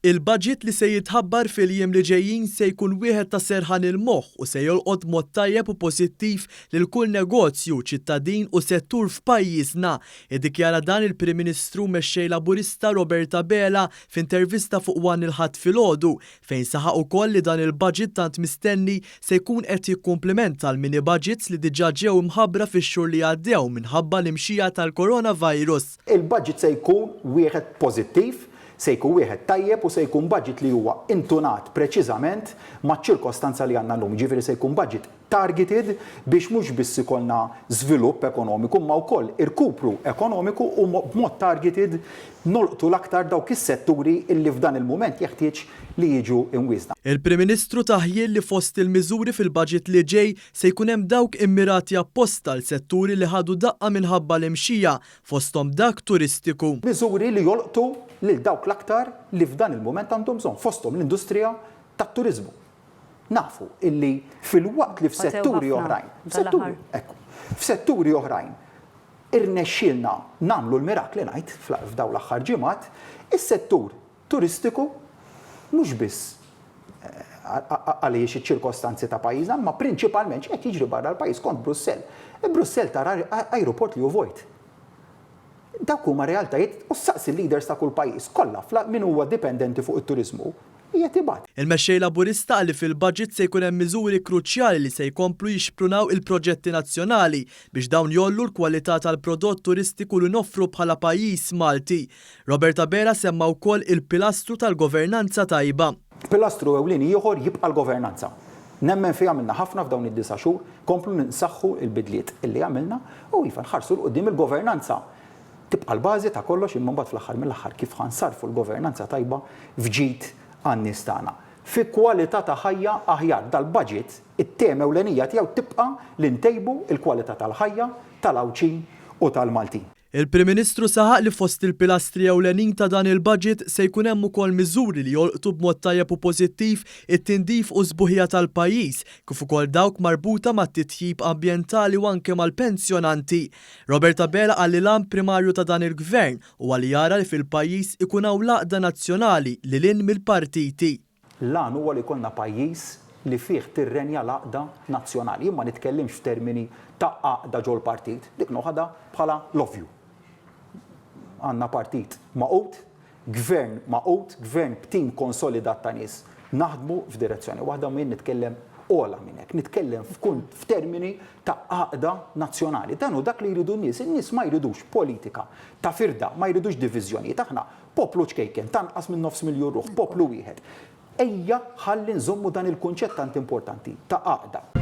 Il-budget li se jitħabbar fil-jiem li ġejjin se jkun wieħed ta' serħan il-moħħ u se jolqod mod tajjeb u pożittiv lil kull negozju, ċittadin u settur f'pajjiżna. Iddikjara dan il-Prim Ministru mexxej Laburista Roberta Bela f'intervista fuq One il-Ħadd filgħodu fejn saħaq ukoll li dan il-budget tant mistenni se jkun qed jikkumplimenta l-mini budgets li diġà ġew imħabbra fix-xhur li għaddew minħabba l-imxija tal-coronavirus. Il-budget se jkun wieħed pożittiv, se jkun wieħed tajjeb u se jkun budget li huwa intunat preċiżament maċ-ċirkostanza li għandna llum. Ġifieri se jkun budget targeted biex mhux biss ikollna żvilupp ekonomiku ma wkoll irkupru ekonomiku u b'mod targeted nolqtu l-aktar dawk is-setturi illi f'dan il-mument jeħtieġ li jiġu imwiesna. Il-Prim Ministru taħjil li fost il-miżuri fil-budget li ġej se jkun hemm dawk immirati apposta l-setturi li ħadu daqqa minħabba l-imxija fosthom dak turistiku. Miżuri li jolqtu lil dawk l-aktar li f'dan il-mument għandhom bżonn fosthom l-industrija tat-turiżmu. Nafu illi fil-waqt li f'setturi oħrajn irnexxielna nagħmlu l-mirakli ngħid f'dawn l-aħħar ġimgħat, is-settur turistiku mhux biss għaliex iċ-ċirkostanzi ta' pajjiżna, ma prinċipalment x'qed jiġri barra l-pajjiż kont Brussell. Brussell tara ajruport li hu vojt. Dak huma realtajiet u saqsi l-leaders ta' kull pajjiż kollha min huwa dipendenti fuq it-turiżmu. Il-mexxej Laburista qal li fil-budget se jkun hemm miżuri kruċjali li se jkomplu jixprunaw il-proġetti nazzjonali biex dawn jollu l-kwalità tal-prodott turistiku li noffru bħala pajjiż Malti. Roberta Bela semma wkoll il-pilastru tal-governanza tajba. Pilastru ewlieni ieħor jibqa' l-governanza. Nemmen fi għamilna ħafna f'dawn id-9 xhur, komplu ninsaħħu l-bidliet illi għamilna u iva nħarsu l-qudiem il-governanza. Tibqa' l-bażi ta' kollox imma mbagħad fl-aħħar mill-aħħar kif ħansarfu l-governanza tajba f'ġid għan-nies tagħna. Fi kwalità ta' ħajja aħjar dal-budget it-tema ewlenija tiegħu tibqa' li ntejbu l-kwalità tal-ħajja tal-Awċin u tal-Maltin. Il-Prim Ministru saħaq li fost il-pilastri ewlenin ta' dan il-budget se jkun hemm ukoll miżuri li jolqtu b'mod tajjeb u pożittiv it-tindif u sbuħija tal-pajjiż, kif ukoll dawk marbuta mat-titjib ambjentali u anke mal-pensjonanti. Roberta Bela qal li l-għan primarju ta' dan il-Gvern huwa li jara li fil-pajjiż ikun hawn laqda nazzjonali li lin mill-partiti. L-għan huwa li konna pajjiż li fih tirrenja laqda nazzjonali. Ma nitkellimx f'termini ta' għaqda ġol partit, dik noħadha bħala l-ovvju. Għandna partit maqut, gvern maqut, gvern b'tim konsolidat ta' nies naħdmu f'direzzjoni waħda minn nitkellem ola minn hekk, nitkellem f'termini ta' għaqda nazzjonali. Dan hu dak li jridu n-nies, in-nies ma jridux politika ta' firda, ma jridux diviżjonijiet. Aħna poplu ċkejken, tanqas minn 900,000 ruħ, poplu wieħed. Ejja ħalli nżommu dan il-kunċett tant importanti ta' għaqda.